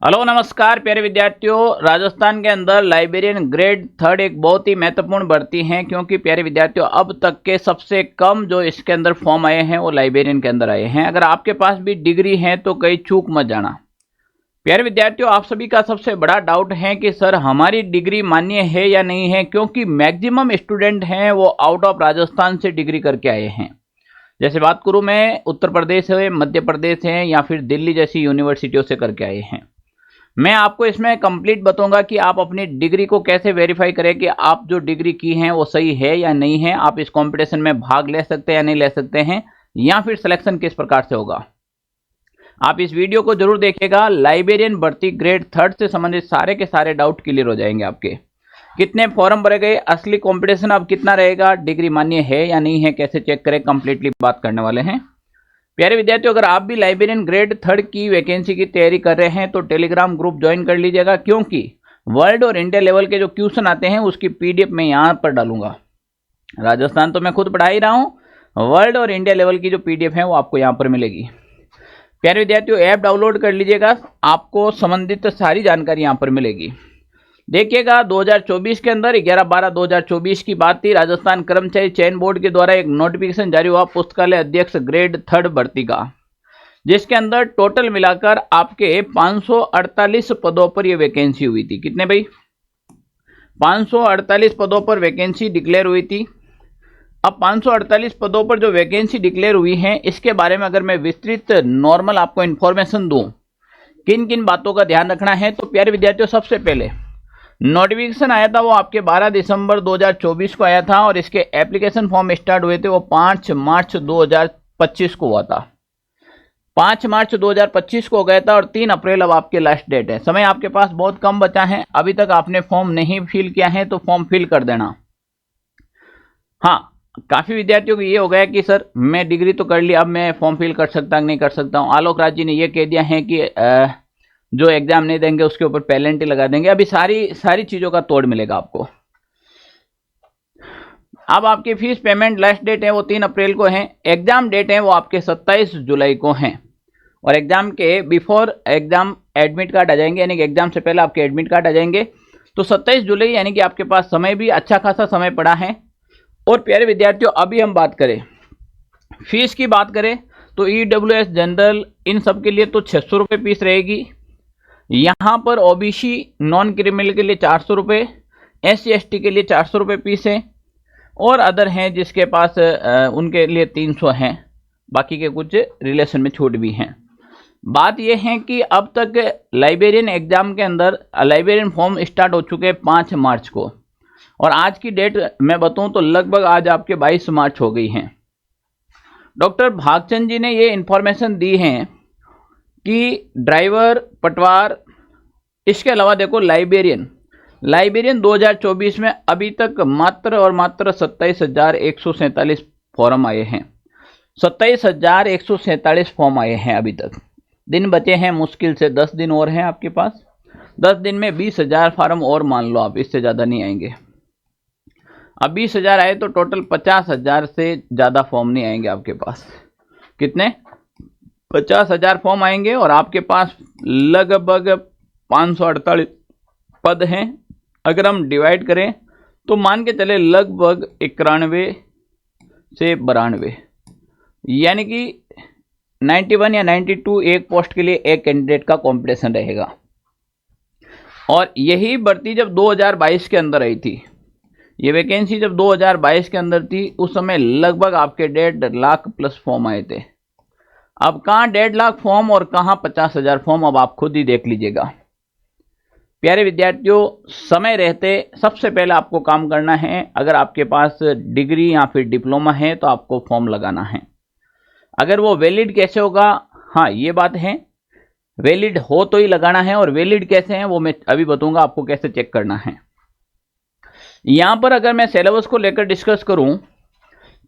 Hello नमस्कार प्यारे विद्यार्थियों। राजस्थान के अंदर लाइब्रेरियन ग्रेड थर्ड एक बहुत ही महत्वपूर्ण भर्ती है, क्योंकि प्यारे विद्यार्थियों अब तक के सबसे कम जो इसके अंदर फॉर्म आए हैं वो लाइब्रेरियन के अंदर आए हैं। अगर आपके पास भी डिग्री है तो कहीं चूक मत जाना। प्यारे विद्यार्थियों, आप सभी का सबसे बड़ा डाउट है कि सर हमारी डिग्री मान्य है या नहीं है, क्योंकि मैक्सिमम स्टूडेंट हैं वो आउट ऑफ राजस्थान से डिग्री करके आए हैं। जैसे बात करूं मैं, उत्तर प्रदेश है, मध्य प्रदेश है या फिर दिल्ली जैसी यूनिवर्सिटियों से करके आए हैं। मैं आपको इसमें कंप्लीट बताऊंगा कि आप अपनी डिग्री को कैसे वेरीफाई करें कि आप जो डिग्री की हैं वो सही है या नहीं है, आप इस कंपटीशन में भाग ले सकते हैं या नहीं ले सकते हैं, या फिर सिलेक्शन किस प्रकार से होगा। आप इस वीडियो को जरूर देखिएगा। लाइब्रेरियन भर्ती ग्रेड थर्ड से संबंधित सारे के सारे डाउट क्लियर हो जाएंगे आपके। कितने फॉर्म भरे गए, असली कंपटीशन अब कितना रहेगा, डिग्री मान्य है या नहीं है, कैसे चेक करें, कंप्लीटली बात करने वाले हैं। प्यारे विद्यार्थियों, अगर आप भी लाइब्रेरियन ग्रेड थर्ड की वैकेंसी की तैयारी कर रहे हैं तो टेलीग्राम ग्रुप ज्वाइन कर लीजिएगा, क्योंकि वर्ल्ड और इंडिया लेवल के जो क्वेश्चन आते हैं उसकी पीडीएफ मैं यहाँ पर डालूंगा। राजस्थान तो मैं खुद पढ़ा ही रहा हूँ, वर्ल्ड और इंडिया लेवल की जो पीडीएफ है वो आपको यहाँ पर मिलेगी। प्यारे विद्यार्थियों, ऐप डाउनलोड कर लीजिएगा, आपको संबंधित सारी जानकारी यहाँ पर मिलेगी। देखिएगा 2024 के अंदर 11/12/2024 की बात थी। राजस्थान कर्मचारी चयन बोर्ड के द्वारा एक नोटिफिकेशन जारी हुआ पुस्तकालय अध्यक्ष ग्रेड थर्ड भर्ती का, जिसके अंदर टोटल मिलाकर आपके 548 पदों पर यह वैकेंसी हुई थी। कितने भाई? 548 पदों पर वैकेंसी डिक्लेयर हुई थी। अब 548 पदों पर जो वैकेंसी डिक्लेयर हुई है, इसके बारे में अगर मैं विस्तृत नॉर्मल आपको इन्फॉर्मेशन दूं, किन किन बातों का ध्यान रखना है, तो प्यारे विद्यार्थियों सबसे पहले नोटिफिकेशन आया था वो आपके 12 दिसंबर 2024 को आया था, और इसके एप्लीकेशन फॉर्म स्टार्ट हुए थे वो 5 मार्च 2025 को हुआ था। 5 मार्च 2025 को हो गया था और 3 अप्रैल अब आपके लास्ट डेट है। समय आपके पास बहुत कम बचा है। अभी तक आपने फॉर्म नहीं फिल किया है तो फॉर्म फिल कर देना। हाँ, काफी विद्यार्थियों को ये हो गया कि सर मैं डिग्री तो कर ली, अब मैं फॉर्म फिल कर सकता नहीं कर सकता हूँ। आलोक राज जी ने ये कह दिया है कि जो एग्जाम नहीं देंगे उसके ऊपर पेनल्टी लगा देंगे। अभी सारी चीजों का तोड़ मिलेगा आपको। अब आपकी फीस पेमेंट लास्ट डेट है वो 3 अप्रैल को है। एग्जाम डेट है वो आपके 27 जुलाई को है, और एग्जाम के बिफोर एग्जाम एडमिट कार्ड आ जाएंगे, यानी कि एग्जाम से पहले आपके एडमिट कार्ड आ जाएंगे। तो 27 जुलाई यानी कि आपके पास समय भी अच्छा खासा समय पड़ा है। और प्यारे विद्यार्थियों, अभी हम बात करें फीस की, बात करें तो ईडब्ल्यूएस जनरल इन सब के लिए तो 600 रुपये फीस रहेगी। यहाँ पर ओबीसी नॉन क्रिमिनल के लिए 400 रुपये, SC ST के लिए 400 रुपये फीस है, और अदर हैं जिसके पास उनके लिए 300 हैं। बाकी के कुछ रिलेशन में छूट भी हैं। बात यह है कि अब तक लाइब्रेरियन एग्जाम के अंदर लाइब्रेरियन फॉर्म स्टार्ट हो चुके हैं 5 मार्च को, और आज की डेट मैं बताऊं तो लगभग आज आपके 22 मार्च हो गई है। डॉक्टर भागचंद जी ने ये इंफॉर्मेशन दी है कि ड्राइवर, पटवार, इसके अलावा देखो लाइब्रेरियन 2024 में अभी तक मात्र और मात्र 27,147 फॉर्म आए हैं। 27,147 फॉर्म आए हैं अभी तक। दिन बचे हैं मुश्किल से 10 दिन और हैं आपके पास। 10 दिन में 20,000 फॉर्म और मान लो आप, इससे ज़्यादा नहीं आएंगे। अब 20,000 आए तो टोटल 50,000 से ज़्यादा फॉर्म नहीं आएंगे आपके पास। कितने? 50,000 फॉर्म आएंगे, और आपके पास लगभग 548 पद हैं। अगर हम डिवाइड करें तो मान के चले लगभग 91 से 92, यानी कि 91 या 92 एक पोस्ट के लिए एक कैंडिडेट का कंपटीशन रहेगा। और यही भर्ती जब 2022 के अंदर आई थी, ये वैकेंसी जब 2022 के अंदर थी, उस समय लगभग आपके 1.5 लाख प्लस फॉर्म आए थे। अब कहाँ 1.5 लाख फॉर्म और कहाँ 50,000 फॉर्म, अब आप खुद ही देख लीजिएगा। प्यारे विद्यार्थियों, समय रहते सबसे पहले आपको काम करना है। अगर आपके पास डिग्री या फिर डिप्लोमा है तो आपको फॉर्म लगाना है। अगर वो वैलिड कैसे होगा, हाँ ये बात है, वैलिड हो तो ही लगाना है। और वैलिड कैसे है वो मैं अभी बताऊंगा आपको कैसे चेक करना है। यहाँ पर अगर मैं सिलेबस को लेकर डिस्कस करूं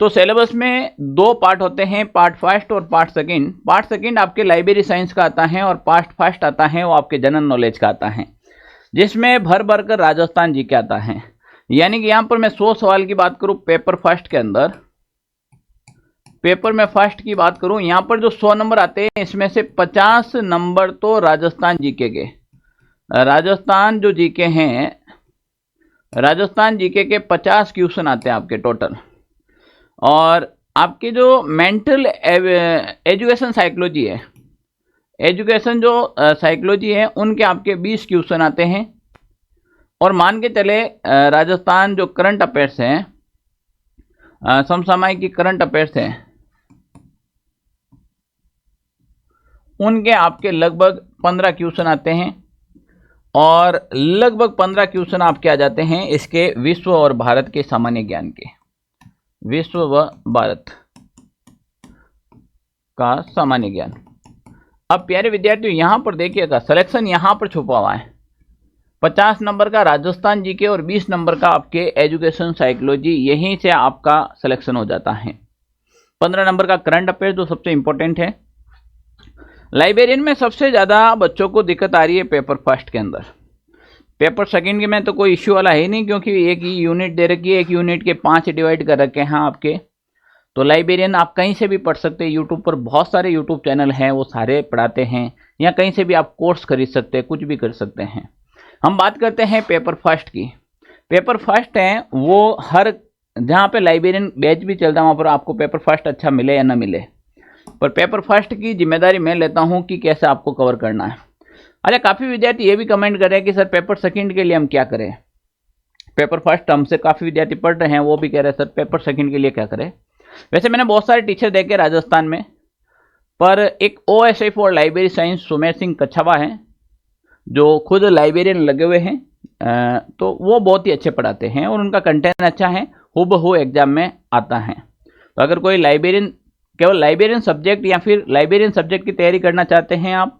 तो सिलेबस में 2 पार्ट होते हैं, पार्ट फर्स्ट और पार्ट सेकंड। पार्ट सेकंड आपके लाइब्रेरी साइंस का आता है, और पार्ट फर्स्ट आता है वो आपके जनरल नॉलेज का आता है, जिसमें भर भर कर राजस्थान जी के आता है। यानी कि यहाँ पर मैं 100 सवाल की बात करूं पेपर फर्स्ट के अंदर, पेपर में फर्स्ट की बात करूं, यहाँ पर जो 100 नंबर आते हैं इसमें से 50 नंबर तो राजस्थान जीके के, राजस्थान जो जीके हैं, राजस्थान जीके के 50 क्वेश्चन आते हैं आपके टोटल। और आपके जो मेंटल एजुकेशन साइकोलॉजी है, एजुकेशन जो साइकोलॉजी है, उनके आपके 20 क्वेश्चन आते हैं। और मान के चले राजस्थान जो करंट अफेयर्स हैं, समसामयिक की करंट अफेयर्स हैं, उनके आपके लगभग 15 क्वेश्चन आते हैं। और लगभग 15 क्वेश्चन आपके आ जाते हैं इसके विश्व और भारत के सामान्य ज्ञान के, विश्व व भारत का सामान्य ज्ञान। अब प्यारे विद्यार्थियों यहां पर देखिएगा, सिलेक्शन यहां पर छुपा हुआ है। 50 नंबर का राजस्थान जीके और 20 नंबर का आपके एजुकेशन साइकोलॉजी, यहीं से आपका सिलेक्शन हो जाता है। 15 नंबर का करंट अफेयर जो सबसे इंपॉर्टेंट है। लाइब्रेरियन में सबसे ज़्यादा बच्चों को दिक्कत आ रही है पेपर फर्स्ट के अंदर। पेपर सेकंड के में तो कोई इश्यू वाला है नहीं, क्योंकि एक ही यूनिट दे रखी है, एक यूनिट के 5 डिवाइड कर रखे हैं आपके। तो लाइब्रेरियन आप कहीं से भी पढ़ सकते हैं। यूट्यूब पर बहुत सारे यूट्यूब चैनल हैं, वो सारे पढ़ाते हैं, या कहीं से भी आप कोर्स खरीद सकते हैं, कुछ भी कर सकते हैं। हम बात करते हैं पेपर फर्स्ट की। पेपर फर्स्ट है वो हर जहाँ पे लाइब्रेरियन बैच भी चलता है वहाँ पर आपको पेपर फर्स्ट अच्छा मिले या ना मिले, पर पेपर फर्स्ट की जिम्मेदारी मैं लेता हूँ कि कैसे आपको कवर करना है। अच्छा, काफ़ी विद्यार्थी ये भी कमेंट कर रहे हैं कि सर पेपर सेकंड के लिए हम क्या करें। पेपर फर्स्ट हमसे काफ़ी विद्यार्थी पढ़ रहे हैं, वो भी कह रहे हैं सर पेपर सेकंड के लिए क्या करें। वैसे मैंने बहुत सारे टीचर देखे राजस्थान में, पर एक OSI for library science Sumer Singh Kachhawa हैं, जो खुद लाइब्रेरियन लगे हुए हैं, तो वो बहुत ही अच्छे पढ़ाते हैं और उनका कंटेंट अच्छा है, हूबहू एग्जाम में आता है। तो अगर कोई लाइब्रेरियन, केवल लाइब्रेरियन सब्जेक्ट या फिर लाइब्रेरियन सब्जेक्ट की तैयारी करना चाहते हैं आप,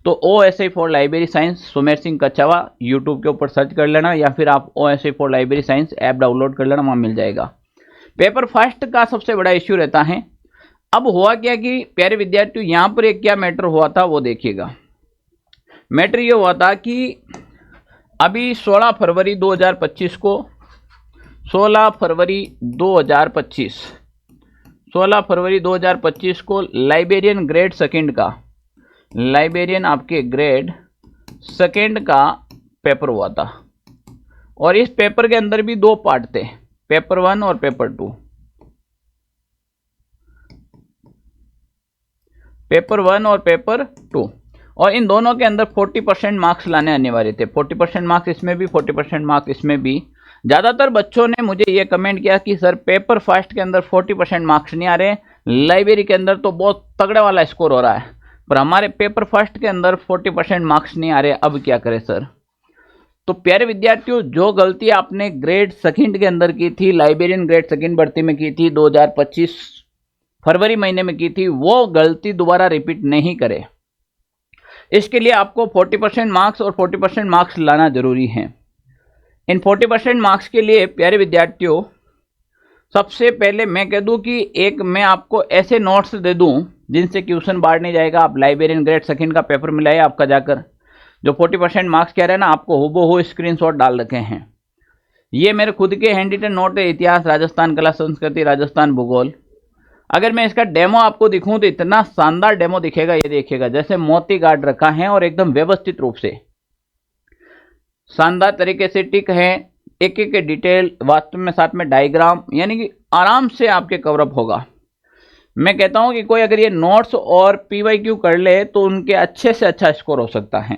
तो OSI for library science Sumer Singh Kachhawa YouTube के ऊपर सर्च कर लेना, या फिर आप OSI for library science app download कर लेना, वहाँ मिल जाएगा। पेपर फर्स्ट का सबसे बड़ा इश्यू रहता है। अब हुआ क्या कि प्यारे विद्यार्थियों यहाँ पर एक क्या मैटर हुआ था वो देखिएगा। मैटर ये हुआ था कि अभी 16 फरवरी 2025 को 16 फरवरी 2025 को लाइब्रेरियन ग्रेड सेकंड का, लाइब्रेरियन आपके ग्रेड सेकंड का पेपर हुआ था। और इस पेपर के अंदर भी 2 पार्ट थे, पेपर 1 और पेपर 2। पेपर 1 और पेपर 2, और इन दोनों के अंदर 40% मार्क्स लाने अनिवार्य थे। 40% मार्क्स इसमें भी, 40% मार्क्स इसमें भी। ज़्यादातर बच्चों ने मुझे ये कमेंट किया कि सर पेपर फर्स्ट के अंदर 40% मार्क्स नहीं आ रहे, लाइब्रेरी के अंदर तो बहुत तगड़े वाला स्कोर हो रहा है, पर हमारे पेपर फर्स्ट के अंदर 40% मार्क्स नहीं आ रहे, अब क्या करें सर। तो प्यारे विद्यार्थियों, जो गलती आपने ग्रेड सेकंड के अंदर की थी, लाइब्रेरियन ग्रेड सेकंड भर्ती में की थी 2025 फरवरी महीने में की थी, वो गलती दोबारा रिपीट नहीं करें। इसके लिए आपको 40% मार्क्स और 40% मार्क्स लाना जरूरी है। इन 40% मार्क्स के लिए प्यारे विद्यार्थियों, सबसे पहले मैं कह दूं कि एक मैं आपको ऐसे नोट्स दे दूं जिनसे क्वेश्चन बाहर नहीं जाएगा। आप लाइब्रेरियन ग्रेड सेकंड का पेपर मिलाइए आपका जाकर, जो 40% मार्क्स कह रहे हैं ना, आपको हूबहू स्क्रीनशॉट डाल रखे हैं। ये मेरे खुद के हैंड रिटन नोट है, इतिहास, राजस्थान, कला संस्कृति, राजस्थान भूगोल। अगर मैं इसका डेमो आपको दिखूं तो इतना शानदार डेमो दिखेगा, ये देखिएगा, जैसे मोती गार्ड रखा है और एकदम व्यवस्थित रूप से शानदार तरीके से टिक है, एक एक डिटेल वास्तव में, साथ में डायग्राम, यानी कि आराम से आपके कवरअप होगा। मैं कहता हूं कि कोई अगर ये नोट्स और PYQ कर ले तो उनके अच्छे से अच्छा स्कोर हो सकता है।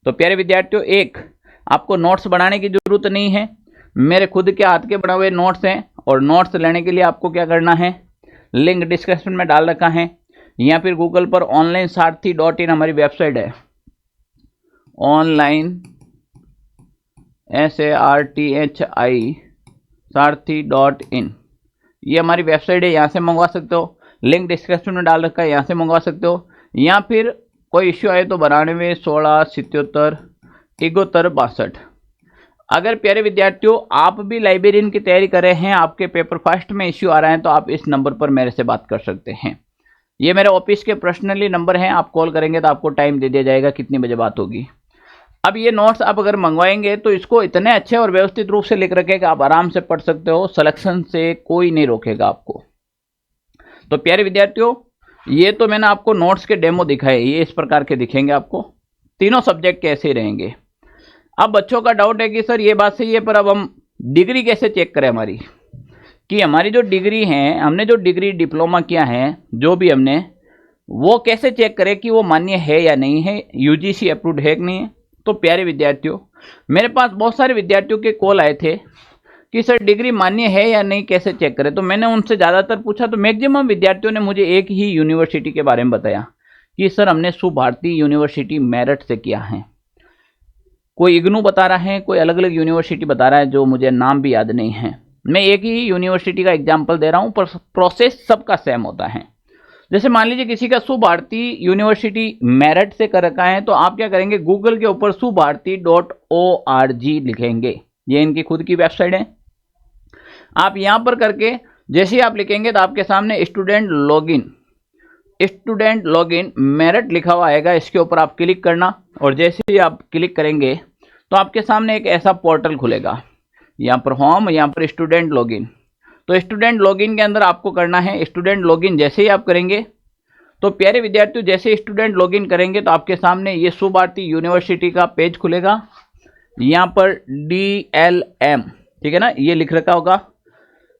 तो प्यारे विद्यार्थियों, एक आपको नोट्स बनाने की जरूरत नहीं है, मेरे खुद के हाथ के बना हुए नोट्स हैं। और नोट्स लेने के लिए आपको क्या करना है, लिंक डिस्क्रिप्शन में डाल रखा है, या फिर गूगल पर onlinesaarthi.in हमारी वेबसाइट है, ऑनलाइन SARTHI सारथी.in, ये हमारी वेबसाइट है, यहाँ से मंगवा सकते हो। लिंक डिस्क्रिप्शन में डाल रखा है, यहाँ से मंगवा सकते हो। या फिर कोई इश्यू आए तो 92 16 77 71 62। अगर प्यारे विद्यार्थियों आप भी लाइब्रेरियन की तैयारी कर रहे हैं, आपके पेपर फर्स्ट में इश्यू आ रहा है, तो आप इस नंबर पर मेरे से बात कर सकते हैं। ये मेरे ऑफिस के पर्सनली नंबर हैं, आप कॉल करेंगे तो आपको टाइम दे दिया जाएगा कितनी बजे बात होगी। अब ये नोट्स आप अगर मंगवाएंगे तो इसको इतने अच्छे और व्यवस्थित रूप से लिख रखे कि आप आराम से पढ़ सकते हो, सिलेक्शन से कोई नहीं रोकेगा आपको। तो प्यारे विद्यार्थियों, ये तो मैंने आपको नोट्स के डेमो दिखाए, ये इस प्रकार के दिखेंगे आपको। तीनों सब्जेक्ट कैसे रहेंगे। अब बच्चों का डाउट है कि सर ये बात सही है, पर अब हम डिग्री कैसे चेक करें हमारी, कि हमारी जो डिग्री है, हमने जो डिग्री डिप्लोमा किया है, जो भी हमने, वो कैसे चेक करें कि वो मान्य है या नहीं है, यूजीसी अप्रूव्ड है कि नहीं है। तो प्यारे विद्यार्थियों, मेरे पास बहुत सारे विद्यार्थियों के कॉल आए थे कि सर डिग्री मान्य है या नहीं, कैसे चेक करें। तो मैंने उनसे ज़्यादातर पूछा, तो मैक्सिमम विद्यार्थियों ने मुझे एक ही यूनिवर्सिटी के बारे में बताया कि सर हमने सुभारती यूनिवर्सिटी मेरठ से किया है। कोई इग्नू बता रहा है, कोई अलग अलग यूनिवर्सिटी बता रहा है, जो मुझे नाम भी याद नहीं है। मैं एक ही यूनिवर्सिटी का एग्जाम्पल दे रहा हूँ, पर प्रोसेस सबका सेम होता है। जैसे मान लीजिए किसी का सुभारती यूनिवर्सिटी मेरठ से कर रखा है, तो आप क्या करेंगे, गूगल के ऊपर subharti.org लिखेंगे। ये इनकी खुद की वेबसाइट है। आप यहां पर करके जैसे ही आप लिखेंगे तो आपके सामने स्टूडेंट लॉगिन मेरठ लिखा हुआ आएगा। इसके ऊपर आप क्लिक करना, और जैसे ही आप क्लिक करेंगे तो आपके सामने एक ऐसा पोर्टल खुलेगा। यहाँ पर होम, यहाँ पर स्टूडेंट लॉगिन। तो स्टूडेंट लॉगिन के अंदर आपको करना है स्टूडेंट लॉगिन। जैसे ही आप करेंगे तो प्यारे विद्यार्थियों, जैसे स्टूडेंट लॉगिन करेंगे तो आपके सामने ये सुभारती यूनिवर्सिटी का पेज खुलेगा। यहाँ पर DLM, ठीक है ना, ये लिख रखा होगा।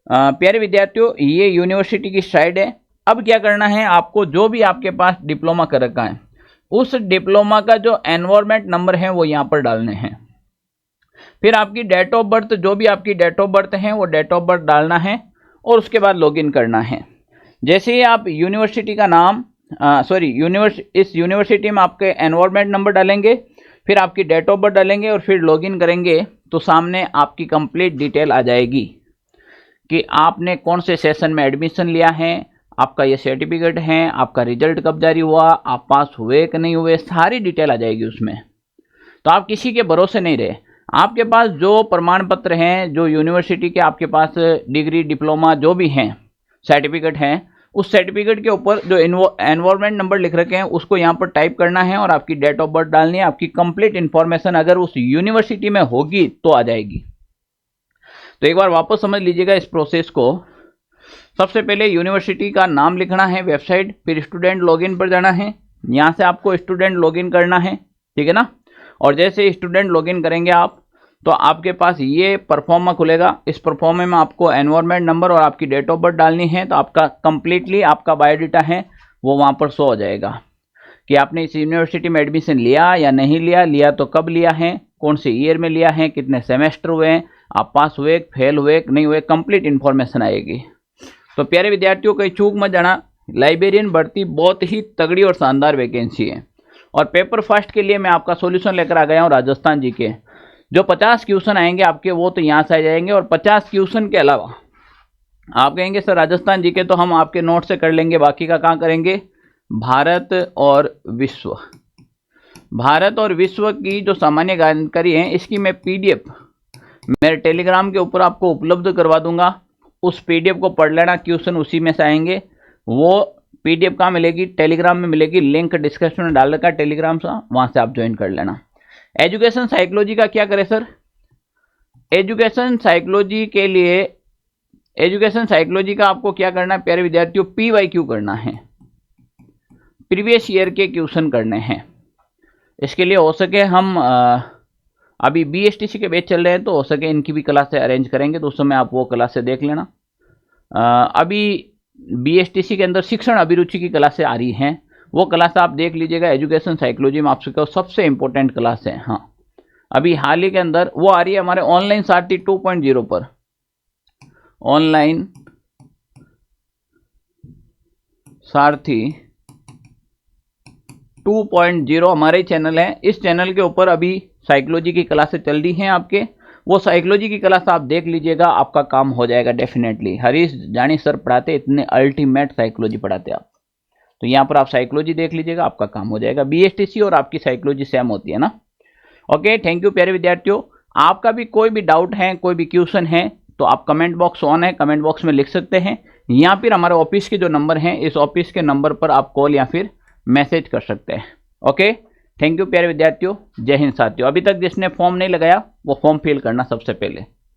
प्यारे विद्यार्थियों, ये यूनिवर्सिटी की साइट है। अब क्या करना है आपको, जो भी आपके पास डिप्लोमा कर रखा है, उस डिप्लोमा का जो एनवायरमेंट नंबर है वो यहाँ पर डालने हैं। फिर आपकी डेट ऑफ बर्थ, जो भी आपकी डेट ऑफ बर्थ है वो डेट ऑफ बर्थ डालना है, और उसके बाद लॉगिन करना है। जैसे ही आप यूनिवर्सिटी का नाम इस यूनिवर्सिटी में आपके एनवायरमेंट नंबर डालेंगे, फिर आपकी डेट ऑफ बर्थ डालेंगे और फिर लॉगिन करेंगे, तो सामने आपकी कंप्लीट डिटेल आ जाएगी कि आपने कौन से सेशन में एडमिशन लिया है, आपका ये सर्टिफिकेट है, आपका रिजल्ट कब जारी हुआ, आप पास हुए कि नहीं हुए, सारी डिटेल आ जाएगी उसमें। तो आप किसी के भरोसे नहीं रहे। आपके पास जो प्रमाण पत्र हैं, जो यूनिवर्सिटी के आपके पास डिग्री डिप्लोमा जो भी हैं, सर्टिफिकेट हैं, उस सर्टिफिकेट के ऊपर जो एनवायरमेंट नंबर लिख रखे हैं उसको यहाँ पर टाइप करना है, और आपकी डेट ऑफ बर्थ डालनी है। आपकी कंप्लीट इन्फॉर्मेशन अगर उस यूनिवर्सिटी में होगी तो आ जाएगी। तो एक बार वापस समझ लीजिएगा इस प्रोसेस को। सबसे पहले यूनिवर्सिटी का नाम लिखना है, वेबसाइट, फिर स्टूडेंट लॉगिन पर जाना है। यहाँ से आपको स्टूडेंट लॉगिन करना है, ठीक है ना। और जैसे स्टूडेंट लॉगिन करेंगे आप, तो आपके पास ये परफॉर्मा खुलेगा। इस परफॉर्मे में आपको एनवायरमेंट नंबर और आपकी डेट ऑफ बर्थ डालनी है। तो आपका कंप्लीटली आपका बायोडाटा है वो वहाँ पर शो हो जाएगा कि आपने इस यूनिवर्सिटी में एडमिशन लिया या नहीं लिया, लिया तो कब लिया है, कौन से ईयर में लिया है, कितने सेमेस्टर हुए हैं, आप पास हुए, फेल हुए नहीं हुए, कंप्लीट इन्फॉर्मेशन आएगी। तो प्यारे विद्यार्थियों, कोई चूक मत जाना, लाइब्रेरियन भर्ती बहुत ही तगड़ी और शानदार वैकेंसी है। और पेपर फर्स्ट के लिए मैं आपका सॉल्यूशन लेकर आ गया हूँ राजस्थान जी के। जो 50 क्वेश्चन आएंगे आपके, वो तो यहाँ से आ जाएंगे, और 50 क्वेश्चन के अलावा आप कहेंगे सर राजस्थान जी के तो हम आपके नोट से कर लेंगे, बाकी का कहाँ करेंगे। भारत और विश्व की जो सामान्य जानकारी है, इसकी मैं PDF मेरे टेलीग्राम के ऊपर आपको उपलब्ध करवा दूंगा। उस PDF को पढ़ लेना, क्वेश्चन उसी में से आएंगे। वो PDF कहाँ मिलेगी, टेलीग्राम में मिलेगी, लिंक डिस्क्रिप्शन में डाल रखा है टेलीग्राम से, वहाँ से आप ज्वाइन कर लेना। एजुकेशन साइकोलॉजी का क्या करें सर, एजुकेशन साइकोलॉजी के लिए, एजुकेशन साइकोलॉजी का आपको क्या करना है प्यारे विद्यार्थियों, PYQ करना है, प्रीवियस ईयर के क्वेश्चन करने हैं। इसके लिए हो सके हम अभी BSTC के बैच चल रहे हैं, तो हो सके इनकी भी क्लासें अरेंज करेंगे, तो उस समय आप वो क्लासें देख लेना। अभी BSTC के अंदर शिक्षण अभिरुचि की क्लासें आ रही हैं, वो क्लास आप देख लीजिएगा। एजुकेशन साइकोलॉजी में आपसे सबसे इंपॉर्टेंट क्लास है। हाँ, अभी हाल ही के अंदर वो आ रही है हमारे ऑनलाइन सारथी 2.0 पर। ऑनलाइन सारथी 2.0 हमारे चैनल है। इस चैनल के ऊपर अभी साइकोलॉजी की क्लासें चल रही हैं आपके, वो साइकोलॉजी की क्लास आप देख लीजिएगा, आपका काम हो जाएगा डेफिनेटली। हरीश जानी सर पढ़ाते, इतने अल्टीमेट साइकोलॉजी पढ़ाते आप, तो यहाँ पर आप साइकोलॉजी देख लीजिएगा, आपका काम हो जाएगा। BSTC और आपकी साइकोलॉजी सेम होती है ना। ओके, थैंक यू प्यारे विद्यार्थियों। आपका भी कोई भी डाउट है, कोई भी क्वेश्चन है, तो आप कमेंट बॉक्स ऑन है, कमेंट बॉक्स में लिख सकते हैं, या फिर हमारे ऑफिस के जो नंबर हैं, इस ऑफिस के नंबर पर आप कॉल या फिर मैसेज कर सकते हैं। ओके, थैंक यू प्यारे विद्यार्थियों। जय हिंद साथियों। अभी तक जिसने फॉर्म नहीं लगाया वो फॉर्म फिल करना सबसे पहले।